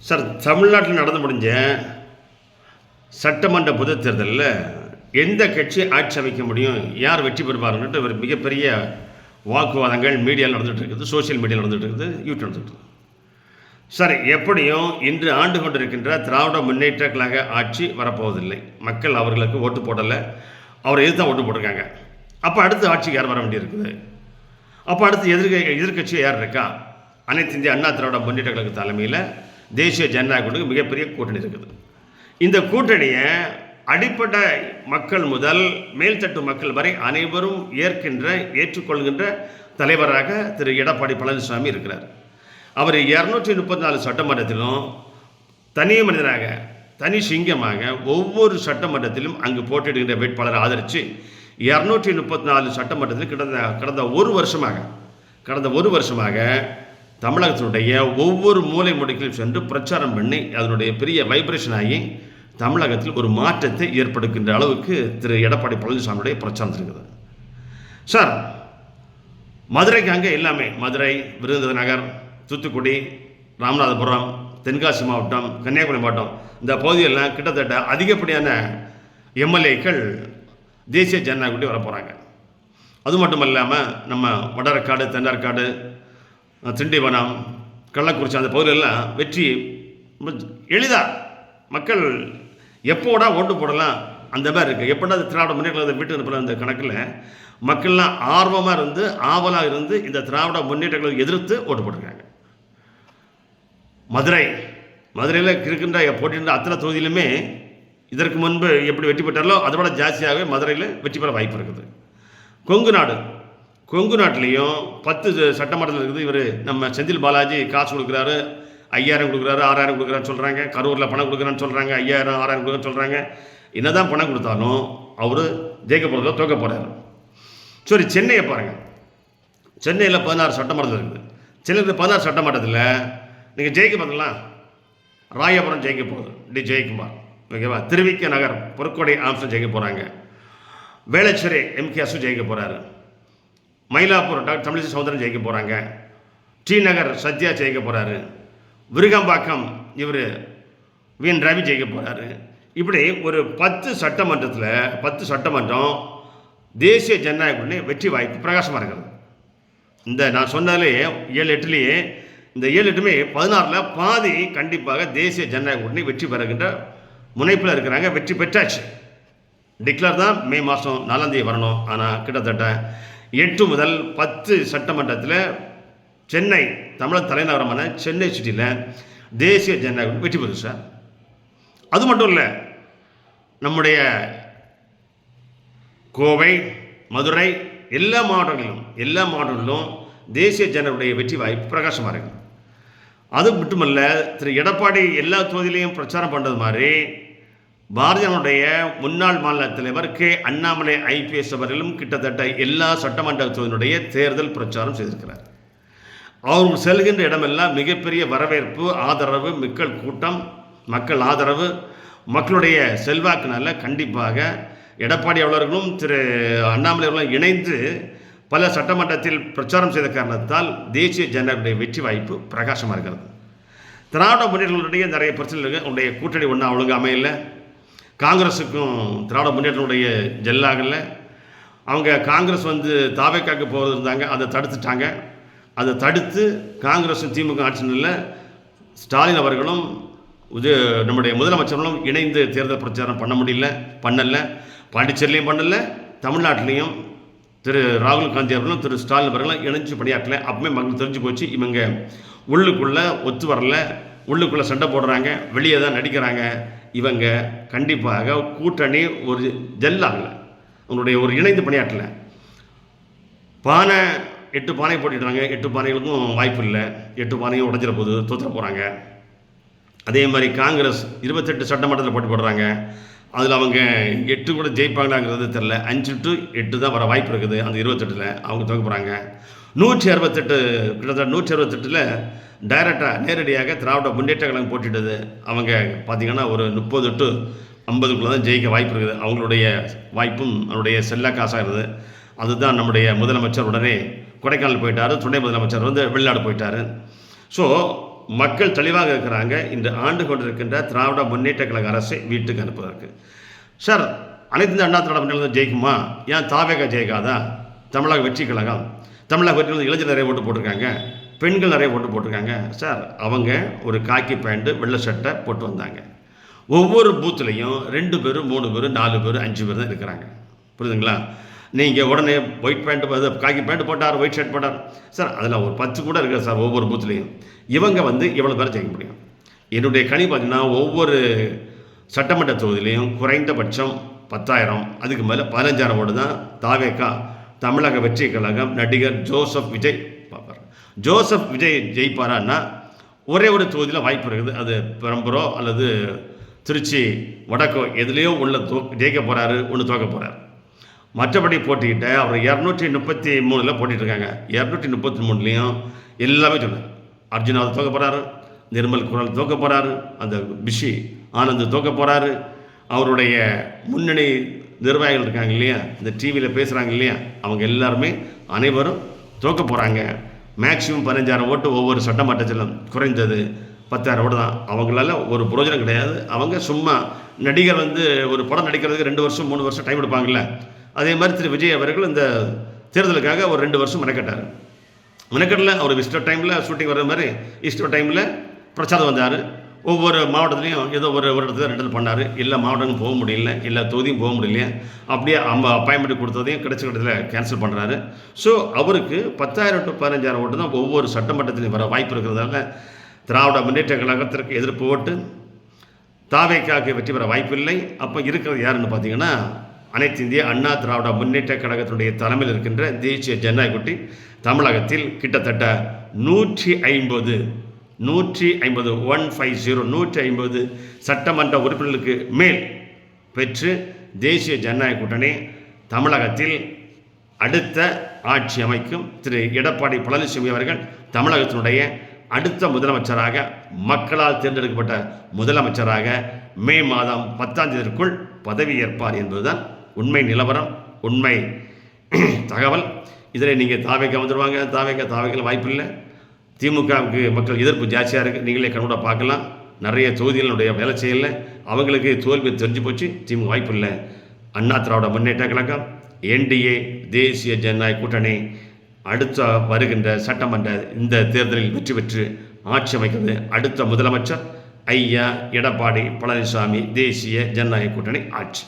Sir, தமிழ்நாட்டில் நடந்து முடிஞ்ச சட்டமன்ற பொதுத் தேர்தலில் எந்த கட்சி ஆட்சி அமைக்க முடியும், யார் வெற்றி பெறுவார்ன்ட்டு ஒரு மிகப்பெரிய வாக்குவாதங்கள் மீடியாவில் நடந்துகிட்டு இருக்குது, சோசியல் மீடியாவில் நடந்துகிட்டு இருக்குது, யூடியூப் நடந்துகிட்டு இருக்குது. சார், எப்படியும் இன்று ஆண்டு கொண்டிருக்கின்ற திராவிட முன்னேற்ற கழக ஆட்சி வரப்போவதில்லை. மக்கள் அவர்களுக்கு ஓட்டு போடலை, அவரை எதிர்த்து தான் ஓட்டு போட்டிருக்காங்க. அப்போ அடுத்து ஆட்சிக்கு யார் வர வேண்டியிருக்குது? அப்போ அடுத்து எதிர்கட்சி யார் இருக்கா? அனைத்து இந்திய அண்ணா திராவிட முன்னேற்ற கழக தலைமையில் தேசிய ஜனநாயக கூட்டணிக்கு மிகப்பெரிய கூட்டணி இருக்குது. இந்த கூட்டணியை அடிப்படை மக்கள் முதல் மேல்தட்டு மக்கள் வரை அனைவரும் ஏற்றுக்கொள்கின்ற தலைவராக திரு எடப்பாடி பழனிசாமி இருக்கிறார். அவர் 234 சட்டமன்றத்திலும் தனி மனிதனாக, தனி சிங்கமாக ஒவ்வொரு சட்டமன்றத்திலும் அங்கு போட்டியிடுகின்ற வேட்பாளரை ஆதரித்து 234 சட்டமன்றத்தில் கடந்த ஒரு வருஷமாக தமிழகத்தினுடைய ஒவ்வொரு மூலை முடுக்கிலும் சென்று பிரச்சாரம் பண்ணி அதனுடைய பெரிய வைப்ரேஷன் ஆகி தமிழகத்தில் ஒரு மாற்றத்தை ஏற்படுகின்ற அளவுக்கு திரு எடப்பாடி பழனிசாமியுடைய பிரச்சாரம் இருக்குது. சார், மதுரைக்கு அங்கே எல்லாமே, மதுரை, விருதுநகர், தூத்துக்குடி, ராமநாதபுரம், தென்காசி மாவட்டம், கன்னியாகுமரி மாவட்டம், இந்த பகுதியெல்லாம் கிட்டத்தட்ட அதிகப்படியான எம்எல்ஏக்கள் தேசிய ஜனநாயக கூட்டணி வர போகிறாங்க. அது மட்டும் இல்லாமல் நம்ம வடரக்காடு, தென்னார்காடு, திண்டிவனம், கள்ளக்குறிச்சி அந்த பகுதிகளெல்லாம் வெற்றி எளிதாக மக்கள் எப்போடா ஓட்டு போடலாம் அந்த மாதிரி இருக்குது. எப்படா திராவிட முன்னேற்ற வீட்டு அனுப்பல அந்த கணக்கில் மக்கள்லாம் ஆர்வமாக இருந்து ஆவலாக இருந்து இந்த திராவிட முன்னேற்றங்களை எதிர்த்து ஓட்டு போட்டிருக்காங்க. மதுரையில் இருக்கின்ற போட்டின்ற அத்தனை தொகுதியிலுமே இதற்கு முன்பு எப்படி வெற்றி பெற்றாரோ அதை விட ஜாஸ்தியாகவே மதுரையில் வெற்றி பெற வாய்ப்பு இருக்குது. கொங்கு நாட்டிலையும் 10 சட்டமன்றத்தில் இருக்குது. இவர் நம்ம செந்தில் பாலாஜி காசு கொடுக்குறாரு, 5000 கொடுக்குறாரு, 6000 கொடுக்குறான்னு சொல்கிறாங்க. கரூரில் பணம் கொடுக்குறான்னு சொல்கிறாங்க, 5000 6000 கொடுக்குறான்னு சொல்கிறாங்க. என்னதான் பணம் கொடுத்தாலும் அவர் ஜெயிக்க போகிறதோ தோக்க போகிறாரு. சரி, சென்னையை பாருங்கள். சென்னையில் 16 சட்டமன்றத்தில் இருக்குது. சென்னையில் 16 சட்டமன்றத்தில் நீங்கள் ஜெயிக்க பார்க்கலாம். ராயபுரம் ஜெயிக்க போகுது ஜெயக்குமார், ஓகேவா. திருவிக்க நகர் பொற்கொடை ஆம்சம் ஜெயிக்க போகிறாங்க. வேளச்சேரி எம்கேஎஸும் ஜெயிக்க போகிறாரு. மயிலாப்பூர் டாக்டர் தமிழிசை சௌந்தரன் ஜெயிக்க போகிறாங்க. டி நகர் சத்யா ஜெயிக்க போகிறாரு. விருகம்பாக்கம் இவர் வீண் ரவி ஜெயிக்க போகிறாரு. இப்படி ஒரு 10 சட்டமன்றம் தேசிய ஜனநாயக கூட்டணி வெற்றி வாய்ப்பு பிரகாசமாக இருக்கிறது. இந்த நான் சொன்னாலே 7-8 இந்த 7-8மே 16 பாதி கண்டிப்பாக தேசிய ஜனநாயக கூட்டணி வெற்றி பெறுகின்ற முனைப்பில் இருக்கிறாங்க. வெற்றி பெற்றாச்சு. டிக்ளேர் தான் மே மாதம் 4ஆம் தேதி வரணும். ஆனால் கிட்டத்தட்ட 8 முதல் 10 சட்டமன்றத்தில் சென்னை தமிழக தலைநகரமான சென்னை சிட்டியில் தேசிய ஜனநாயக வெற்றி பெறும் சார். அது மட்டும் இல்லை, நம்முடைய கோவை, மதுரை எல்லா மாவட்டங்களிலும் தேசிய ஜனநாயக வெற்றி வாய்ப்பு பிரகாசமாக இருக்கு. அது மட்டுமல்ல, திரு எடப்பாடி எல்லா தொகுதியிலையும் பிரச்சாரம் பண்ணுறது மாதிரி பாரதியனுடைய முன்னாள் மாநில தலைவர் கே அண்ணாமலை IPS அவர்களும் கிட்டத்தட்ட எல்லா சட்டமன்ற தொகுதியினுடைய தேர்தல் பிரச்சாரம் செய்திருக்கிறார். அவர் செல்கின்ற இடமெல்லாம் மிகப்பெரிய வரவேற்பு, ஆதரவு, மக்கள் ஆதரவு, மக்களுடைய செல்வாக்குனால கண்டிப்பாக எடப்பாடி அவர்களும் திரு அண்ணாமலை அவர்களும் இணைந்து பல சட்டமன்றத்தில் பிரச்சாரம் செய்த காரணத்தால் தேசிய ஜனநாயக வெற்றி வாய்ப்பு பிரகாசமாக இருக்கிறது. திராவிட முன்னேற்றங்களுடைய நிறைய பிரச்சனைகள் உடைய கூட்டணி ஒன்றா ஒழுங்கு அமையல. காங்கிரஸுக்கும் திராவிட முன்னேற்றனுடைய ஜெல்லாகல. அவங்க காங்கிரஸ் தாவேக்காக்கு போகிறது இருந்தாங்க, அதை தடுத்துட்டாங்க. அதை தடுத்து காங்கிரஸும் திமுக ஆட்சியில் ஸ்டாலின் அவர்களும் நம்முடைய முதலமைச்சர்களும் இணைந்து தேர்தல் பிரச்சாரம் பண்ணலை. பாண்டிச்சேரிலையும் பண்ணலை, தமிழ்நாட்டிலையும் திரு ராகுல் காந்தி அவர்களும் திரு ஸ்டாலின் அவர்களும் இணைஞ்சு பணியாற்றலை. அப்பவுமே மக்கள் தெரிஞ்சு போச்சு, இவங்க உள்ளுக்குள்ளே ஒத்து வரல, உள்ளுக்குள்ளே சண்டை போடுறாங்க, வெளியே தான் நடிக்கிறாங்க. இவங்க கண்டிப்பாக கூட்டணி ஒரு ஜெல்லாகலை, அவங்களுடைய ஒரு இணைந்து பணியாற்றலை. 8 பானை போட்டிடுறாங்க. 8 பானைகளுக்கும் வாய்ப்பு இல்லை. 8 பானையும் உடஞ்சிட போது தோற்றுற போகிறாங்க. அதே மாதிரி காங்கிரஸ் 28 சட்டமன்றத்தில் போட்டி போடுறாங்க. அதில் அவங்க 8 கூட ஜெயிப்பாங்களாங்கிறது தெரில. 5-8 தான் வர வாய்ப்பு இருக்குது. அந்த 28 அவங்க தோக்க போகிறாங்க. 168 கிட்டத்தட்ட 168 டைரக்டாக நேரடியாக திராவிட முன்னேற்ற கழகம் போட்டிட்டது. அவங்க பார்த்திங்கன்னா ஒரு 30-50 தான் ஜெயிக்க வாய்ப்பு இருக்குது. அவங்களுடைய வாய்ப்பும் அவருடைய செல்ல காசாகிறது. அதுதான் நம்முடைய முதலமைச்சர் உடனே கொடைக்கானல் போயிட்டார், துணை முதலமைச்சர் வெளிநாடு போயிட்டார். ஸோ மக்கள் தெளிவாக இருக்கிறாங்க. இன்று ஆண்டு கொண்டிருக்கின்ற திராவிட முன்னேற்ற கழக அரசை வீட்டுக்கு அனுப்புவதற்கு. சார், அனைத்து இந்திய அண்ணா திராவிட முன்னேற்ற ஜெயிக்குமா? ஏன் தாவேக ஜெயிக்காதா? தமிழக வெற்றி கழகம், தமிழக வெற்றி இளைஞர் நிறைய ஓட்டு போட்டிருக்காங்க, பெண்கள் நிறைய ஓட்டு போட்டிருக்காங்க. சார், அவங்க ஒரு காக்கி பேண்ட்டு வெள்ளை சட்டை போட்டு வந்தாங்க. ஒவ்வொரு பூத்துலேயும் 2 பேர் 3 பேர் 4 பேர் 5 பேர் தான் இருக்கிறாங்க. புரியுதுங்களா? நீங்கள் உடனே ஒயிட் பேண்ட்டு காக்கி பேண்ட்டு போட்டார், ஒயிட் ஷர்ட் போட்டார். சார், அதில் ஒரு 10 கூட இருக்குது சார் ஒவ்வொரு பூத்துலேயும். இவங்க எவ்வளோ பேர் ஜெயிக்க முடியும்? என்னுடைய கணி பார்த்தீங்கன்னா ஒவ்வொரு சட்டமன்ற தொகுதியிலையும் குறைந்தபட்சம் 10,000, அதுக்கு மேலே 15,000 ஓட்டு தான் தாவேகா தமிழக வெற்றி கழகம் நடிகர் ஜோசப் விஜய் பார்ப்பார். ஜோசப் விஜய் ஜெயிப்பாரான்னா ஒரே ஒரு தொகுதியில் வாய்ப்பு இருக்குது. அது பெரம்பூரோ அல்லது திருச்சி வடக்கோ எதுலேயோ ஜெயிக்க போகிறாரு, ஒன்று தோக்க போகிறார். மற்றபடி போட்டிக்கிட்ட அவர் 233 போட்டிகிட்ருக்காங்க. 233லையும் எல்லாமே சொன்னார். அர்ஜுனாவது தோக்க போகிறாரு, நிர்மல் குரல் தோக்க போகிறாரு, அந்த பிஷி ஆனந்த் தோக்க போகிறாரு. அவருடைய முன்னணி நிர்வாகிகள் இருக்காங்க இல்லையா, இந்த டிவியில் பேசுகிறாங்க இல்லையா, அவங்க எல்லாருமே அனைவரும் தோக்க போகிறாங்க. மேக்ஸிமம் 15,000 ஓட்டு ஒவ்வொரு சட்டமன்றத்திலும், குறைந்தது 10,000 ஓட்டு தான். அவங்களால ஒரு பிரயோஜனம் கிடையாது. அவங்க சும்மா நடிகர் ஒரு படம் நடிக்கிறதுக்கு 2 வருஷம் 3 வருஷம் டைம் எடுப்பாங்கள்ல, அதே மாதிரி திரு விஜய் அவர்கள் இந்த தேர்தலுக்காக ஒரு 2 வருஷம் மெனக்கட்டார். மெனக்கட்டில் அவர் இஷ்ட டைமில் ஷூட்டிங் வர்ற மாதிரி இஷ்ட டைமில் பிரச்சாரம் வந்தார். ஒவ்வொரு மாவட்டத்துலேயும் ஏதோ ஒரு இடத்துல 2 பண்ணார். எல்லா மாவட்டங்களும் போக முடியல, எல்லா தொகுதியும் போக முடியலையா, அப்படியே அப்பாயின்மெண்ட் கொடுத்ததையும் கிடைச்ச இடத்துல கேன்சல் பண்ணுறாரு. ஸோ அவருக்கு 10,000 to 15,000 ஓட்டு தான் ஒவ்வொரு சட்டமன்றத்திலையும் வர வாய்ப்பு இருக்கிறதால திராவிட முன்னேற்ற கழகத்திற்கு எதிர்ப்பு ஓட்டு, தாவேக்காவுக்கு வெற்றி பெற வாய்ப்பில்லை. அப்போ இருக்கிறது யாருன்னு பார்த்தீங்கன்னா அனைத்து இந்திய அண்ணா திராவிட முன்னேற்ற கழகத்தினுடைய தலைமையில் இருக்கின்ற தேசிய ஜனநாயக கூட்டணி தமிழகத்தில் கிட்டத்தட்ட 150 சட்டமன்ற உறுப்பினர்களுக்கு மேல் பெற்று தேசிய ஜனநாயக கூட்டணி தமிழகத்தில் அடுத்த ஆட்சி அமைக்கும். திரு எடப்பாடி பழனிசாமி அவர்கள் தமிழகத்தினுடைய அடுத்த முதலமைச்சராக, மக்களால் தேர்ந்தெடுக்கப்பட்ட முதலமைச்சராக மே மாதம் 10ஆம் தேதிக்குள் பதவியேற்பார் என்பதுதான் உண்மை நிலவரம், உண்மை தகவல். இதில் நீங்கள் தாவேக்கா வந்துடுவாங்க, தாவேக்கா வாய்ப்பு இல்லை. திமுகவுக்கு மக்கள் எதிர்ப்பு ஜாஸ்தியாக இருக்குது. நீங்களே கண்ணோட பார்க்கலாம். நிறைய தொகுதிகளுடைய வேலை செய்யலை, அவங்களுக்கு தோல்வி தெரிஞ்சு போச்சு. திமுக வாய்ப்பு இல்லை. அண்ணா திராவிட முன்னேற்ற கழகம் என்டிஏ தேசிய ஜனநாயக கூட்டணி அடுத்த வருகின்ற சட்டமன்ற இந்த தேர்தலில் வெற்றி பெற்று ஆட்சி அமைக்கிறது. அடுத்த முதலமைச்சர் ஐயா எடப்பாடி பழனிசாமி, தேசிய ஜனநாயக கூட்டணி ஆட்சி.